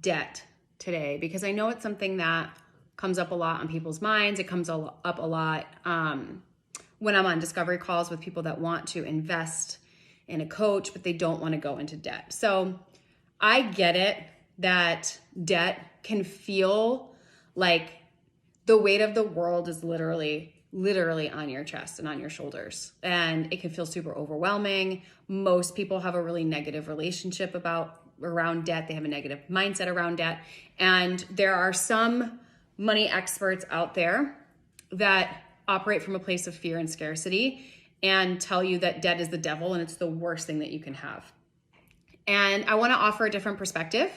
debt today because I know it's something that comes up a lot on people's minds. It comes up a lot when I'm on discovery calls with people that want to invest in a coach, but they don't want to go into debt. So I get it that debt can feel like the weight of the world is literally on your chest and on your shoulders. And it can feel super overwhelming. Most people have a really negative relationship around debt. They have a negative mindset around debt. And there are some money experts out there that operate from a place of fear and scarcity and tell you that debt is the devil and it's the worst thing that you can have. And I want to offer a different perspective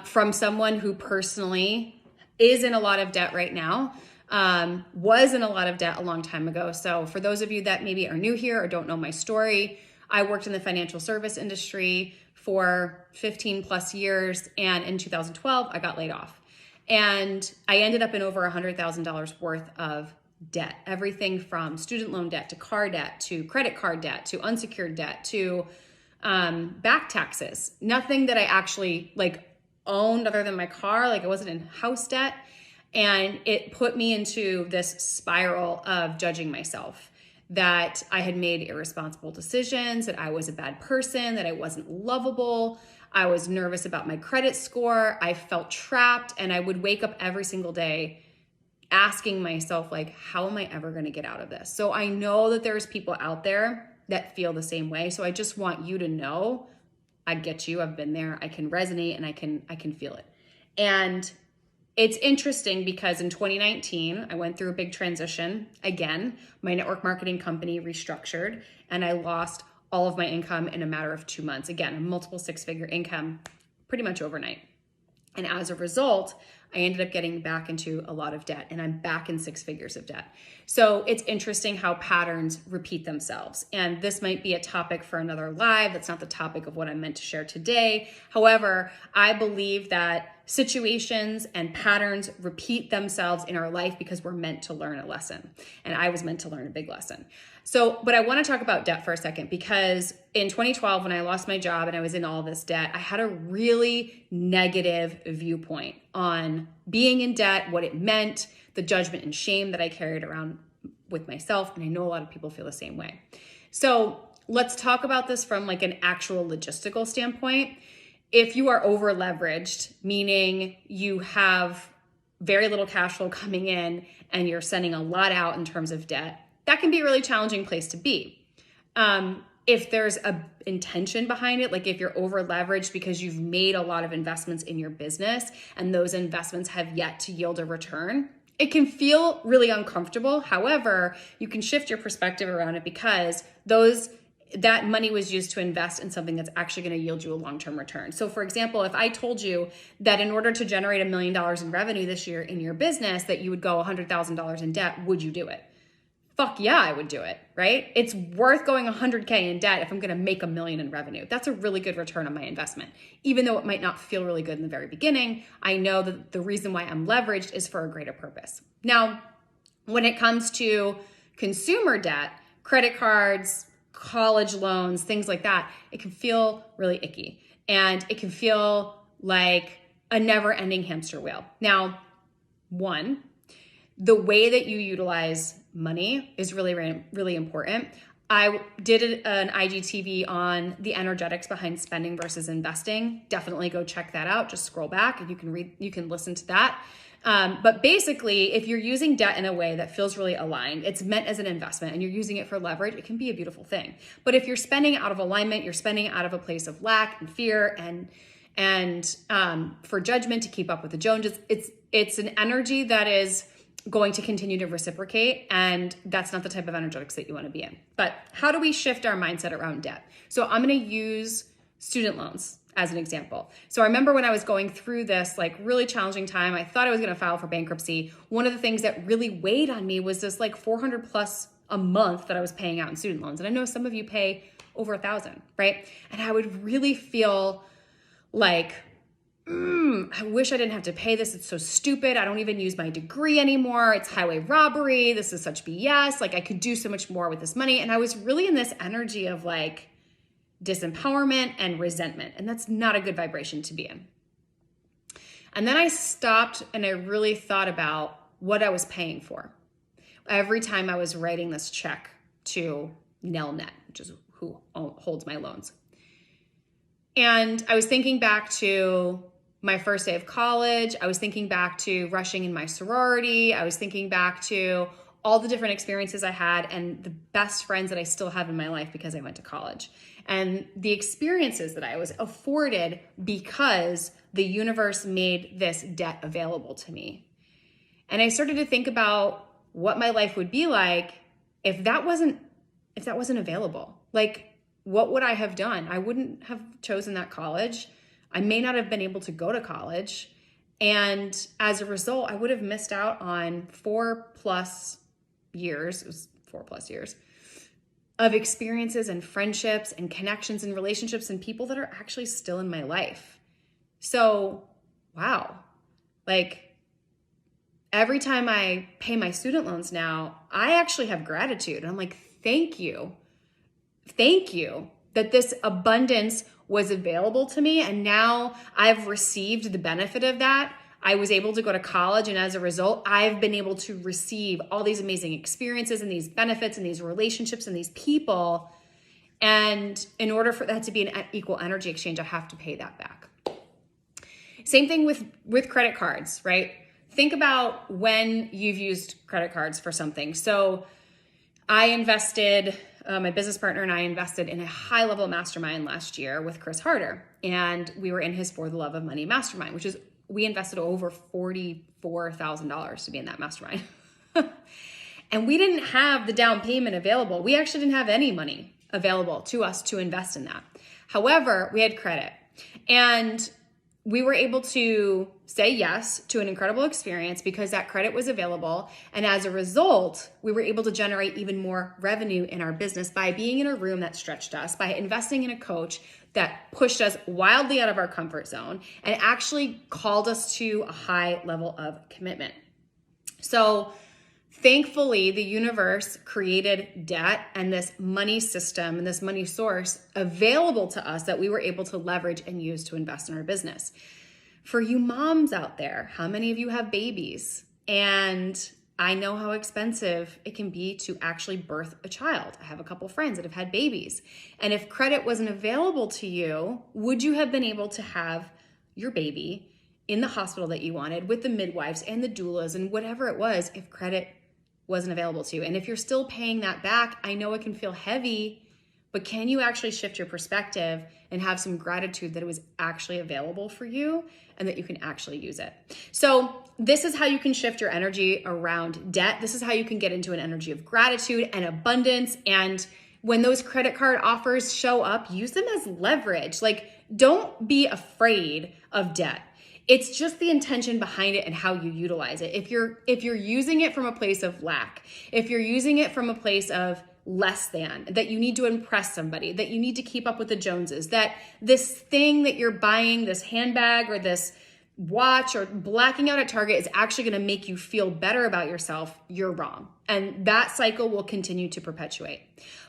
from someone who personally is in a lot of debt right now, was in a lot of debt a long time ago. So for those of you that maybe are new here or don't know my story, I worked in the financial service industry for 15 plus years. And in 2012, I got laid off. And I ended up in over $100,000 worth of debt, everything from student loan debt to car debt to credit card debt to unsecured debt to back taxes. Nothing that I actually owned other than my car. I wasn't in house debt. And it put me into this spiral of judging myself, that I had made irresponsible decisions, that I was a bad person, that I wasn't lovable. I was nervous about my credit score. I felt trapped, and I would wake up every single day asking myself, how am I ever going to get out of this? So I know that there's people out there that feel the same way. So I just want you to know, I get you. I've been there. I can resonate and I can feel it. And it's interesting because in 2019, I went through a big transition again. My network marketing company restructured and I lost all of my income in a matter of 2 months. Again, a multiple six-figure income pretty much overnight. And as a result, I ended up getting back into a lot of debt, and I'm back in 6 figures of debt. So it's interesting how patterns repeat themselves. And this might be a topic for another live. That's not the topic of what I'm meant to share today. However, I believe that situations and patterns repeat themselves in our life because we're meant to learn a lesson. And I was meant to learn a big lesson. So, but I want to talk about debt for a second, because in 2012, when I lost my job and I was in all this debt, I had a really negative viewpoint on being in debt, what it meant, the judgment and shame that I carried around with myself. And I know a lot of people feel the same way. So let's talk about this from an actual logistical standpoint. If you are over leveraged, meaning you have very little cash flow coming in and you're sending a lot out in terms of debt, that can be a really challenging place to be. If there's a intention behind it, if you're over leveraged because you've made a lot of investments in your business and those investments have yet to yield a return, it can feel really uncomfortable. However, you can shift your perspective around it because that money was used to invest in something that's actually going to yield you a long-term return. So for example, if I told you that in order to generate $1 million in revenue this year in your business, that you would go $100,000 in debt, would you do it? Fuck yeah, I would do it, right? It's worth going 100K in debt if I'm going to make $1 million in revenue. That's a really good return on my investment. Even though it might not feel really good in the very beginning, I know that the reason why I'm leveraged is for a greater purpose. Now, when it comes to consumer debt, credit cards, college loans, things like that, it can feel really icky. And it can feel like a never-ending hamster wheel. Now, one, the way that you utilize money is really, really important. I did an IGTV on the energetics behind spending versus investing. Definitely go check that out. Just scroll back and you can listen to that. But basically, if you're using debt in a way that feels really aligned, it's meant as an investment and you're using it for leverage, it can be a beautiful thing. But if you're spending out of alignment, you're spending out of a place of lack and fear and for judgment to keep up with the Joneses, it's an energy that is going to continue to reciprocate, and that's not the type of energetics that you want to be in. But how do we shift our mindset around debt? So I'm going to use student loans as an example. So I remember when I was going through this really challenging time, I thought I was going to file for bankruptcy. One of the things that really weighed on me was this $400 plus a month that I was paying out in student loans. And I know some of you pay over $1,000, right? And I would really feel I wish I didn't have to pay this. It's so stupid. I don't even use my degree anymore. It's highway robbery. This is such BS. I could do so much more with this money. And I was really in this energy of disempowerment and resentment. And that's not a good vibration to be in. And then I stopped and I really thought about what I was paying for every time I was writing this check to Nelnet, which is who holds my loans. And I was thinking back to my first day of college. I was thinking back to rushing in my sorority. I was thinking back to all the different experiences I had and the best friends that I still have in my life because I went to college. And the experiences that I was afforded because the universe made this debt available to me. And I started to think about what my life would be like if that wasn't available. Like, what would I have done? I wouldn't have chosen that college. I may not have been able to go to college. And as a result, I would have missed out on 4+ years, it was 4+ years, of experiences and friendships and connections and relationships and people that are actually still in my life. So, wow. Like, every time I pay my student loans now, I actually have gratitude. I'm like, thank you. Thank you that this abundance was available to me. And now I've received the benefit of that. I was able to go to college. And as a result, I've been able to receive all these amazing experiences and these benefits and these relationships and these people. And in order for that to be an equal energy exchange, I have to pay that back. Same thing with credit cards, right? Think about when you've used credit cards for something. So I invested, my business partner and I invested in a high-level mastermind last year with Chris Harder. And we were in his For the Love of Money mastermind, which is, we invested over $44,000 to be in that mastermind. And we didn't have the down payment available. We actually didn't have any money available to us to invest in that. However, we had credit. And we were able to say yes to an incredible experience because that credit was available. And as a result, we were able to generate even more revenue in our business by being in a room that stretched us, by investing in a coach that pushed us wildly out of our comfort zone and actually called us to a high level of commitment. So thankfully, the universe created debt and this money system and this money source available to us that we were able to leverage and use to invest in our business. For you moms out there, how many of you have babies? And I know how expensive it can be to actually birth a child. I have a couple friends that have had babies. And if credit wasn't available to you, would you have been able to have your baby in the hospital that you wanted with the midwives and the doulas and whatever it was if credit wasn't available to you? And if you're still paying that back, I know it can feel heavy, but can you actually shift your perspective and have some gratitude that it was actually available for you and that you can actually use it? So this is how you can shift your energy around debt. This is how you can get into an energy of gratitude and abundance. And when those credit card offers show up, use them as leverage. Like, don't be afraid of debt. It's just the intention behind it and how you utilize it. If you're using it from a place of lack, if you're using it from a place of less than, that you need to impress somebody, that you need to keep up with the Joneses, that this thing that you're buying, this handbag or this watch or blacking out at Target is actually going to make you feel better about yourself, you're wrong. And that cycle will continue to perpetuate.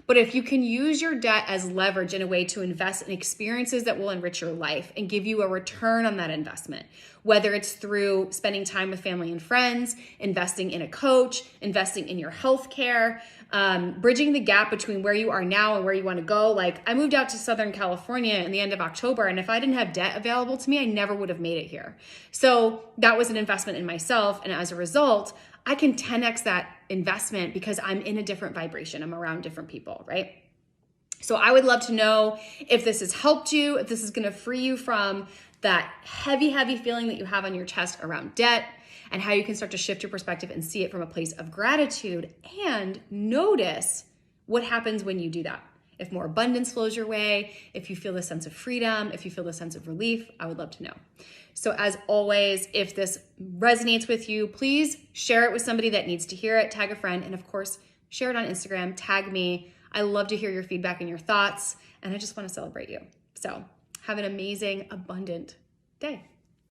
But if you can use your debt as leverage in a way to invest in experiences that will enrich your life and give you a return on that investment, whether it's through spending time with family and friends, investing in a coach, investing in your healthcare, bridging the gap between where you are now and where you want to go. Like, I moved out to Southern California in the end of October, and if I didn't have debt available to me, I never would have made it here. So that was an investment in myself. And as a result, I can 10x that investment because I'm in a different vibration. I'm around different people, right? So I would love to know if this has helped you, if this is going to free you from that heavy, heavy feeling that you have on your chest around debt, and how you can start to shift your perspective and see it from a place of gratitude and notice what happens when you do that. If more abundance flows your way, if you feel the sense of freedom, if you feel the sense of relief, I would love to know. So as always, if this resonates with you, please share it with somebody that needs to hear it, tag a friend, and of course, share it on Instagram, tag me. I love to hear your feedback and your thoughts, and I just want to celebrate you. So have an amazing, abundant day.